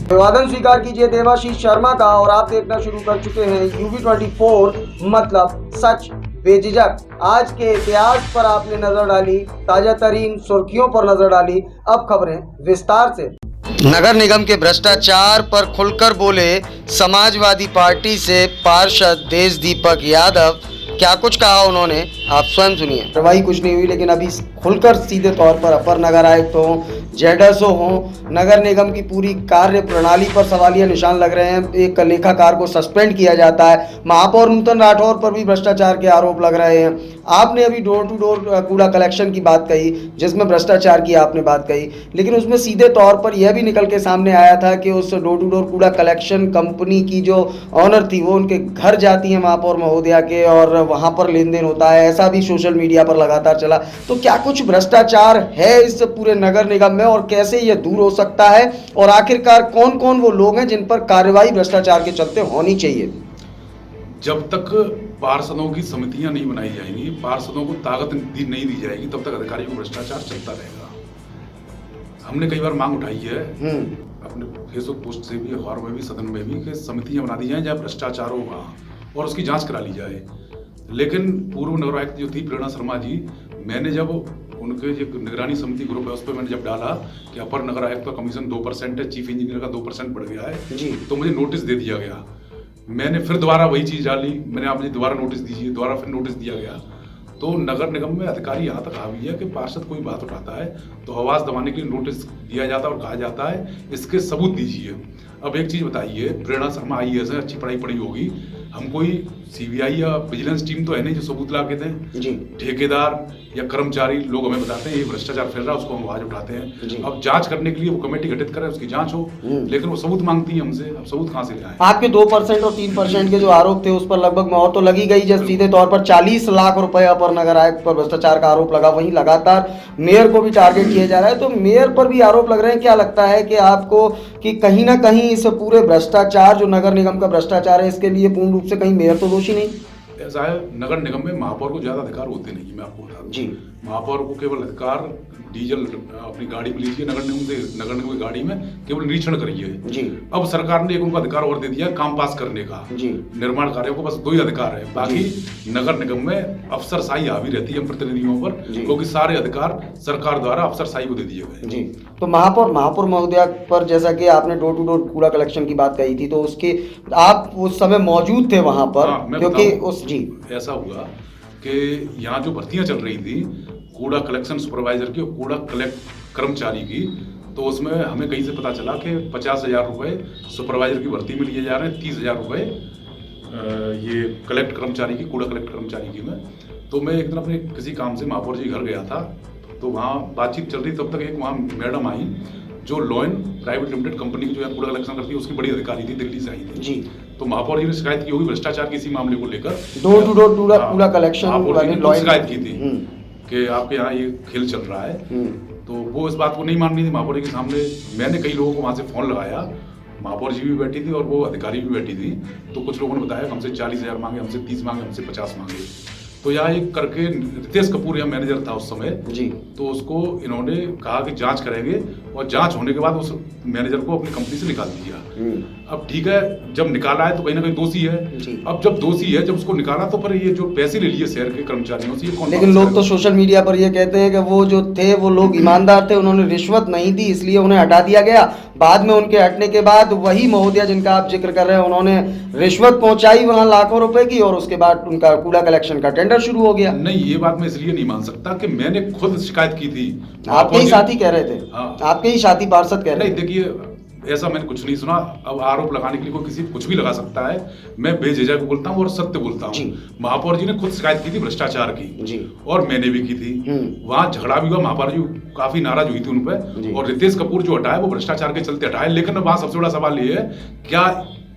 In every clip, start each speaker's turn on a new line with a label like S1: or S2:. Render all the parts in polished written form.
S1: अभिवादन स्वीकार कीजिए देवाशीष शर्मा का और आप देखना शुरू कर चुके हैं UV24 मतलब सच बेझिझक। आज के इतिहास पर आपने नजर डाली, ताजा तरीन सुर्खियों पर नजर डाली। अब खबरें विस्तार से।
S2: नगर निगम के भ्रष्टाचार पर खुलकर बोले समाजवादी पार्टी से पार्षद देश दीपक यादव। क्या कुछ कहा उन्होंने, आप स्वयं सुनिए। कार्रवाई कुछ नहीं हुई, लेकिन अभी खुलकर सीधे तौर पर अपर नगर आयुक्त हो, जेडएसओ हो, नगर निगम की पूरी कार्य प्रणाली पर सवालिया निशान लग रहे हैं। एक लेखाकार को सस्पेंड किया जाता है। महापौर नूतन राठौर पर भी भ्रष्टाचार के आरोप लग रहे हैं। आपने अभी डोर टू डोर कूड़ा कलेक्शन की बात कही, जिसमें भ्रष्टाचार की आपने बात कही, लेकिन उसमें सीधे तौर पर यह भी निकल के सामने आया था कि उस डोर टू डोर कूड़ा कलेक्शन कंपनी की जो ऑनर थी वो उनके घर जाती है महापौर महोदया के और वहां पर लेन देन होता है। ऐसा भी सोशल मीडिया पर लगातार चला। तो क्या कुछ भ्रष्टाचार है इस पूरे नगर निगम में और कैसे यह दूर हो सकता है, और आखिरकार कौन कौन वो लोग हैं जिन पर कार्रवाई भ्रष्टाचार के चलते होनी चाहिए?
S3: जब तक पार्षदों की समितियां नहीं बनाई जाएंगी, पार्षदों को ताकत नहीं दी जाएगी, तब तक अधिकारियों को भ्रष्टाचार चलता रहेगा। हमने कई बार मांग उठाई है अपने फेसबुक पोस्ट से भी, अखबारों में भी, सदन में भी, कि समितियां बना दी जाएं जहाँ भ्रष्टाचार होगा और उसकी जांच करा ली जाए। लेकिन पूर्व नगर आयुक्त जो थी प्रेरणा शर्मा जी, मैंने जब उनके जो निगरानी समिति ग्रुप है उस पर मैंने जब डाला कि अपर नगर आयुक्त का कमीशन 2% है, चीफ इंजीनियर का 2% बढ़ गया है जी, तो मुझे नोटिस दे दिया गया। मैंने फिर दोबारा वही चीज़ डाली, मैंने आप मुझे दोबारा नोटिस दीजिए, दोबारा फिर नोटिस दिया गया। तो नगर निगम में अधिकारी यहाँ तक हावी है कि पार्षद कोई बात उठाता है तो आवाज़ दबाने के लिए नोटिस दिया जाता है और कहा जाता है इसके सबूत दीजिए। अब एक चीज़ बताइए, प्रेरणा शर्मा IAS है, अच्छी पढ़ाई पढ़ी होगी, हम कोई CBI या विजिलेंस टीम तो है नहीं जो सबूत ला के दें जी। ठेकेदार या कर्मचारी लोग हमें बताते हैं ये भ्रष्टाचार फैल रहा है, उसको हम आवाज उठाते हैं। अब जांच करने के लिए वो कमेटी गठित करें, उसकी जांच हो, लेकिन वो सबूत मांगती है हमसे। अब सबूत कहाँ से ले आए?
S1: आपके 2% और 3% के जो आरोप थे उस पर लगभग मोहर तो लगी गई, जब सीधे तौर पर 40 लाख रुपए अपर नगर आयुक्त पर भ्रष्टाचार का आरोप लगा। वहीं लगातार मेयर को भी टारगेट किया जा रहा है, तो मेयर पर भी आरोप लग रहे हैं। क्या लगता है कि आपको कि कहीं ना कहीं इस पूरे भ्रष्टाचार जो नगर निगम का भ्रष्टाचार है इसके लिए पूर्ण रूप से कहीं मेयर तो दोषी नहीं?
S3: ऐसा है, नगर निगम में महापौर को ज्यादा अधिकार होते नहीं, मैं आपको बता दूं जी। महापौर को केवल अधिकार डीजल अपनी गाड़ी में लीजिए, नगर निगम की गाड़ी में केवल निरीक्षण करिए जी। अब सरकार ने एक उनको अधिकार और दे दिया काम पास करने का जी। निर्माण कार्यों को बस 2 ही अधिकार है, बाकी नगर निगम में अफसरशाही हावी रहती है प्रतिनिधियों पर, क्योंकि सारे अधिकार सरकार द्वारा अफसरशाही को दे दिए गए जी।
S1: तो महापौर महोदया पर जैसा कि आपने डोर टू डोर कूड़ा कलेक्शन की बात कही थी, तो उसके आप उस समय मौजूद थे वहां पर? क्योंकि उस जी
S3: ऐसा हुआ कि यहाँ जो भर्तियां चल रही थी कूड़ा कलेक्शन सुपरवाइजर की और कूड़ा कलेक्ट कर्मचारी की, तो उसमें हमें कहीं से पता चला कि 50,000 रुपये सुपरवाइजर की भर्ती में लिए जा रहे हैं, 30,000 रुपये ये कलेक्ट कर्मचारी की, कूड़ा कलेक्ट कर्मचारी की में। तो मैं एक दिन अपने किसी काम से महापौर जी घर गया था, तो वहाँ बातचीत चल रही, तब तक एक वहाँ मैडम आई जो लॉयन प्राइवेट लिमिटेड कंपनी की जो है कूड़ा कलेक्शन करती है उसकी बड़ी अधिकारी थी, दिल्ली से आई थी जी। तो महापौर जी ने शिकायत की होगी भ्रष्टाचार के इसी मामले को लेकर,
S1: डोर टू डोर कूड़ा कलेक्शन
S3: शिकायत की थी कि आपके यहाँ ये खेल चल रहा है। तो वो इस बात को नहीं मान रही थी महापौर जी के सामने। मैंने कई लोगों को वहाँ से फोन लगाया, महापौर जी भी बैठी थी और वो अधिकारी भी बैठी थी। तो कुछ लोगों ने बताया हमसे 40,000 मांगे, हमसे 30 मांगे, हमसे 50 मांगे। तो यहाँ एक करके रितेश कपूर यहाँ मैनेजर था उस समय जी, तो उसको इन्होंने कहा कि जांच करेंगे और जांच होने के बाद उस मैनेजर को अपनी कंपनी से निकाल दिया। अब ठीक है, जब निकाला है तो कहीं ना कहीं दोषी है। अब जब दोषी है, जब उसको निकाला तो फिर ये जो पैसे ले लिए शहर के कर्मचारियों से, ये कौन?
S1: लेकिन लोग तो सोशल मीडिया पर ये कहते हैं कि वो जो थे वो लोग ईमानदार थे, उन्होंने रिश्वत नहीं दी इसलिए उन्हें हटा दिया गया। बाद में उनके हटने के बाद वही महोदया जिनका आप जिक्र कर रहे हैं उन्होंने रिश्वत पहुंचाई वहां लाखों रुपए की, और उसके बाद उनका कूड़ा कलेक्शन का टेंडर शुरू हो गया।
S3: नहीं, ये बात मैं इसलिए नहीं मान सकता कि मैंने खुद शिकायत की थी।
S1: आपके ही साथी कह रहे थे? हाँ। आपके ही साथी पार्षद कह रहे थे?
S3: नहीं, देखिए ऐसा मैंने कुछ नहीं सुना। अब आरोप लगाने के लिए कोई किसी कुछ भी लगा सकता है, मैं बेझिझक बोलता हूँ और सत्य बोलता हूँ। महापौर जी ने खुद शिकायत की थी भ्रष्टाचार की जी, और मैंने भी की थी। वहां झगड़ा भी हुआ, महापौर जी काफी नाराज हुई थी उन पर, और रितेश कपूर जो हटाया वो भ्रष्टाचार के चलते हटाया। लेकिन वहां सबसे बड़ा सवाल ये है, क्या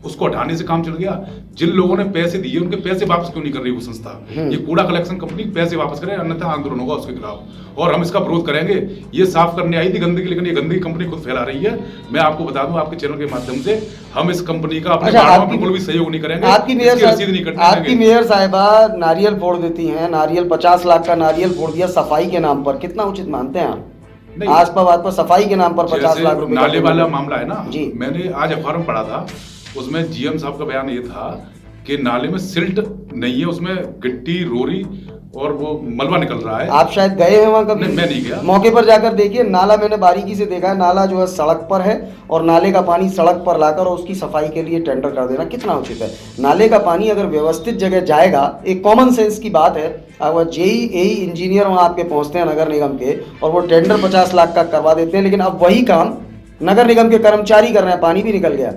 S3: उसको हटाने से काम चल गया? जिन लोगों ने पैसे दिए उनके पैसे वापस क्यों नहीं कर रही वो संस्था? ये कूड़ा कलेक्शन कंपनी पैसे वापस करे, अन्यथा आंदोलन होगा उसके खिलाफ और हम इसका विरोध करेंगे। ये साफ करने आई थी गंदगी, लेकिन ये गंदगी कंपनी खुद फैला रही है। मैं आपको बता दूं आपके चैनल के माध्यम से, हम इस कंपनी का अपने वार्डों में बिल्कुल भी सहयोग नहीं करेंगे।
S1: आपकी मेयर साहिबा नारियल फोड़ देती हैं, नारियल 50 लाख का नारियल फोड़ दिया सफाई के नाम पर, कितना उचित मानते हैं आप?
S3: नहीं।
S1: आसपास सफाई के नाम पर 50
S3: जैसे
S1: लाख रुपए का
S3: नाले वाला
S1: पेमेंट।
S3: मामला है ना,
S1: जी।
S3: मैंने आज अखबार में पढ़ा था, उसमें जीएम साहब का बयान ये था कि नाले में सिल्ट नहीं है, उसमें गिट्टी, रोरी और वो मलबा निकल रहा है।
S1: आप शायद गए हैं वहां कभी?
S3: नहीं, मैं नहीं गया।
S1: मौके पर जाकर देखिए, नाला मैंने बारीकी से देखा है, नाला जो है सड़क पर है और नाले का पानी सड़क पर लाकर और उसकी सफाई के लिए टेंडर कर देना कितना उचित है। नाले का पानी अगर व्यवस्थित जगह जाएगा, एक कॉमन सेंस की बात है, अगर जेई एई इंजीनियर वहाँ आपके पहुँचते हैं नगर निगम के और वो टेंडर 50 लाख का करवा देते हैं, लेकिन अब वही काम नगर निगम के कर्मचारी कर रहे हैं, पानी भी निकल गया।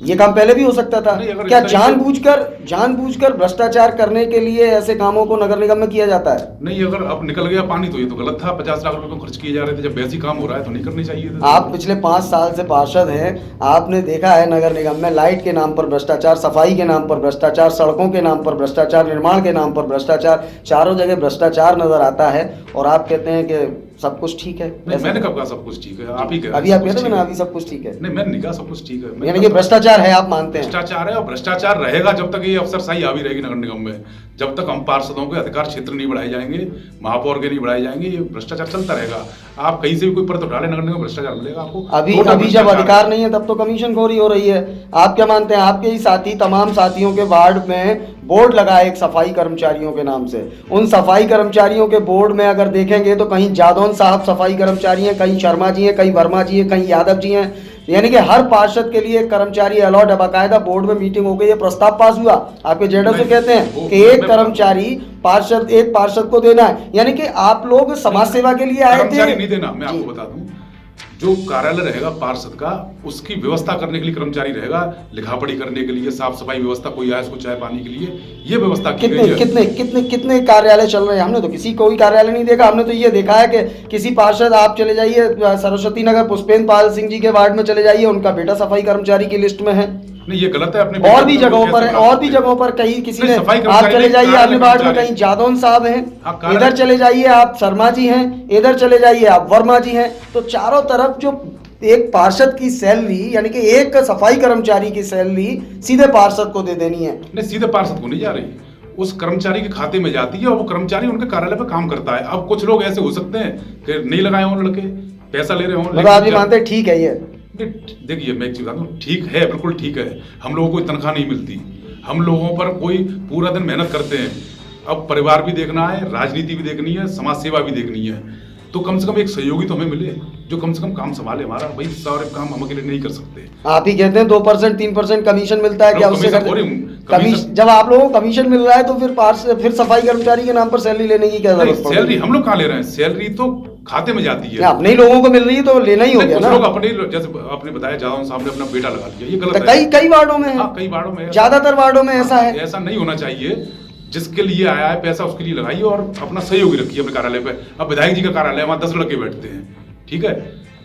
S1: ये काम पहले भी हो सकता था।
S3: नहीं, अगर
S1: क्या
S3: इस तरीके
S1: जानबूझकर भ्रष्टाचार करने के लिए ऐसे कामों को नगर निगम में किया जाता है?
S3: नहीं, अगर अब निकल गया पानी तो ये तो गलत था। 50 लाख रुपए खर्च किए जा रहे थे, जब वैसी काम हो रहा है तो नहीं करनी चाहिए था।
S1: आप पिछले 5 साल से पार्षद हैं, आपने देखा है नगर निगम में लाइट के नाम पर भ्रष्टाचार, सफाई के नाम पर भ्रष्टाचार, सड़कों के नाम पर भ्रष्टाचार, निर्माण के नाम पर भ्रष्टाचार, चारों जगह भ्रष्टाचार नजर आता है और आप कहते हैं कि सब कुछ ठीक है।
S3: नहीं, मैंने कब कहा सब कुछ ठीक है? आप ही कह रहे हैं
S1: अभी आप
S3: सब
S1: कहते
S3: कुछ
S1: हैं ना
S3: ठीक
S1: अभी सब कुछ ठीक है।
S3: नहीं, मैंने नहीं कहा सब कुछ ठीक है।
S1: यानी कि भ्रष्टाचार है, आप मानते हैं?
S3: भ्रष्टाचार है और भ्रष्टाचार रहेगा जब तक ये अफसरशाही हावी रहेगी नगर निगम में। जब तक हम पार्षदों के अधिकार क्षेत्र नहीं बढ़ाए जाएंगे, महापौर के नहीं बढ़ाए जाएंगे, ये भ्रष्टाचार चलता रहेगा। आप कहीं से भी कोई पद उठा ले, नगर निगम में भ्रष्टाचार मिलेगा आपको।
S1: अभी जब अधिकार नहीं है तब तो कमीशनखोरी हो रही है। आप क्या मानते हैं? आपके ही साथी, तमाम साथियों के वार्ड में बोर्ड लगा है एक सफाई कर्मचारियों के नाम से। उन सफाई कर्मचारियों के बोर्ड में अगर देखेंगे तो कहीं जादौन साहब सफाई कर्मचारी हैं, कहीं शर्मा जी हैं, कहीं वर्मा जी हैं, कहीं यादव जी हैं। यानी कि हर पार्षद के लिए एक कर्मचारी अलॉट है, बाकायदा बोर्ड में मीटिंग हो गई, ये प्रस्ताव पास हुआ। आपके जेडीएस कहते हैं कि एक कर्मचारी एक पार्षद को देना है। यानी कि आप लोग समाज सेवा के लिए आए थे।
S3: कर्मचारी नहीं देना, मैं आपको बता दूं, जो कार्यालय रहेगा पार्षद का, उसकी व्यवस्था करने के लिए कर्मचारी रहेगा, लिखा पढ़ी करने के लिए, साफ सफाई व्यवस्था, कोई आए उसको चाय पानी के लिए, ये व्यवस्था की गई है।
S1: कितने कार्यालय चल रहे हैं? हमने तो किसी कोई कार्यालय नहीं देखा। हमने तो ये देखा है कि किसी पार्षद, आप चले जाइए सरस्वती नगर पुष्पेंद्र पाल सिंह जी के वार्ड में चले जाइए, उनका बेटा सफाई कर्मचारी की लिस्ट में है।
S3: नहीं, ये गलत है। अपने
S1: और भी जगहों पर है, और भी जगहों पर कहीं किसी ने, आप चले जाइए आपके वार्ड में कहीं जादौन साहब हैं, इधर चले जाइए आप शर्मा जी हैं, इधर चले जाइए आप वर्मा जी हैं। तो चारों तरफ जो एक पार्षद की सैलरी, यानी कि एक सफाई कर्मचारी की सैलरी सीधे पार्षद को दे देनी है।
S3: नहीं, सीधे पार्षद को नहीं जा रही, उस कर्मचारी के खाते में जाती है और वो कर्मचारी उनके कार्यालय पर काम करता है। अब कुछ लोग ऐसे हो सकते हैं कि नहीं लगाए हों लड़के, पैसा ले रहे हों,
S1: मतलब आप भी मानते हैं ठीक है ये?
S3: देखिए, मैं एक चीज बता दूं, ठीक है, बिल्कुल ठीक है। हम लोगों को कोई तनख्वाह नहीं मिलती, हम लोगों पर कोई पूरा दिन मेहनत करते हैं। अब परिवार भी देखना है, राजनीति भी देखनी है, समाज सेवा भी देखनी है, तो कम से कम एक सहयोगी तो हमें मिले जो कम से कम काम संभाले हमारा। भाई सारे काम हम अकेले नहीं कर सकते।
S1: आप ही कहते हैं 2% 3% कमीशन मिलता है क्या? उससे जब आप लोगों को कमीशन मिल रहा है तो फिर सफाई कर्मचारी के नाम पर सैलरी लेने की क्या जरूरत पड़ रही है?
S3: सैलरी हम लोग कहाँ ले रहे हैं? सैलरी तो खाते में जाती है।
S1: अपने ही लोगों को मिल रही है तो लेना ही हो गया ना।
S3: लोग अपने, जैसे आपने बताया जादौन साहब ने अपना बेटा लगा लिया, ये गलत है।
S1: कई वार्डों में है,
S3: कई वार्डों में,
S1: ज्यादातर वार्डों में ऐसा है।
S3: ऐसा नहीं होना चाहिए। जिसके लिए आया है पैसा उसके लिए लगाइए और अपना सहयोगी रखिए अपने कार्यालय पे। अब विधायक जी का कार्यालय है, वहाँ 10 लड़के बैठते हैं, ठीक है।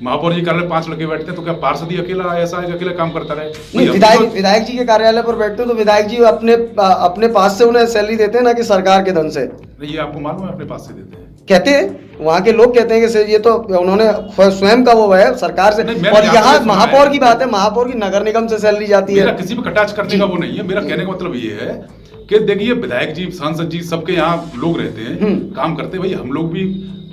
S3: महापौर जी कार्यालय 5 लड़के बैठते हैं, तो क्या पार्षद ही अकेला ऐसा है कि अकेला काम करता रहे?
S1: विधायक जी के कार्यालय पर बैठते हैं तो विधायक जी अपने पास से उन्हें सैलरी देते हैं ना कि सरकार के धन से?
S3: नहीं, ये आपको मालूम है, अपने पास से देते हैं।
S1: कहते हैं वहाँ के लोग कहते हैं कि ये तो उन्होंने स्वयं का वो है सरकार से। और यहाँ महापौर की बात है, महापौर की नगर निगम से सैलरी जाती है।
S3: मेरा किसी पे कटाक्ष करने का वो नहीं है। मेरा कहने का मतलब ये है कि देखिए, विधायक जी, सांसद जी, सबके यहाँ लोग रहते हैं, काम करते हैं। भाई हम लोग भी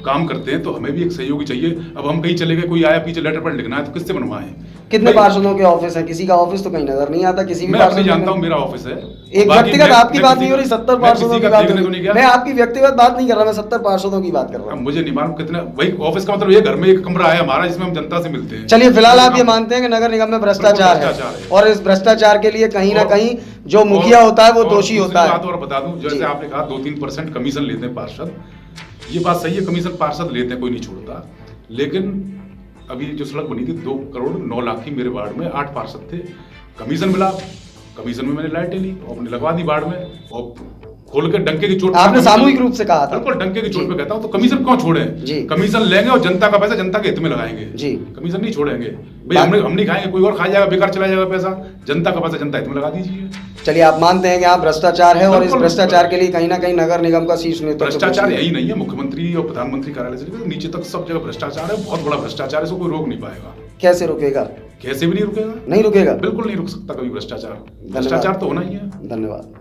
S3: काम करते हैं तो हमें भी एक सहयोगी चाहिए। अब हम कहीं चले गए, कोई आया पीछे लेटर पर लिखना है तो किससे बनवाएं?
S1: कितने पार्षदों के ऑफिस है? किसी का ऑफिस तो कहीं नजर नहीं आता। किसी भी
S3: मैं अपनी जानता हूँ, मेरा ऑफिस है।
S1: एक व्यक्तिगत आपकी बात नहीं हो रही, 70 पार्षदों की बात। मैं आपकी व्यक्तिगत बात नहीं कर रहा, मैं 70 पार्षदों की बात कर रहा हूँ।
S3: मुझे नहीं मालूम कितने। भाई ऑफिस का मतलब ये घर में एक कमरा है हमारा जिसमें हम जनता से मिलते हैं।
S1: चलिए, फिलहाल आप ये मानते हैं कि नगर निगम में भ्रष्टाचार है और इस भ्रष्टाचार के लिए कहीं ना कहीं जो मुखिया होता है वो दोषी होता है।
S3: और बता दूं, जैसे आपने कहा 2-3% कमीशन लेते हैं पार्षद, ये बात सही है, कमीशन पार्षद लेते हैं, कोई नहीं छोड़ता। लेकिन अभी जो सड़क बनी थी 2 करोड़ 9 लाख की, मेरे वार्ड में 8 पार्षद थे, कमीशन मिला, कमीशन में मैंने लाइटें ली और अपने लगवा दी वार्ड में। और खोल के डंके की चोट पे,
S1: आपने सामूहिक रूप से कहा था।
S3: बिल्कुल, डंके की चोट पे कहता हूं, तो कमीशन क्यों छोड़े? कमीशन लेंगे और जनता का पैसा जनता के हित में लगाएंगे जी, कमीशन नहीं छोड़ेंगे। भाई हम नहीं खाएंगे, कोई और खा जाएगा, बेकार चला जाएगा पैसा। जनता का पैसा जनता हित में लगा दीजिए।
S1: चलिए, आप मानते हैं कि यहाँ भ्रष्टाचार है और इस भ्रष्टाचार के लिए कहीं ना कहीं नगर निगम का शीर्ष नेतृत्व।
S3: भ्रष्टाचार यही नहीं है, मुख्यमंत्री और प्रधानमंत्री कार्यालय से लेकर नीचे तक सब जगह भ्रष्टाचार है, बहुत बड़ा भ्रष्टाचार है, इसको कोई रोक नहीं पाएगा।
S1: कैसे रुकेगा?
S3: कैसे भी नहीं रुकेगा,
S1: नहीं रुकेगा,
S3: बिल्कुल नहीं रुक सकता कभी भ्रष्टाचार। भ्रष्टाचार तो होना ही है।
S1: धन्यवाद।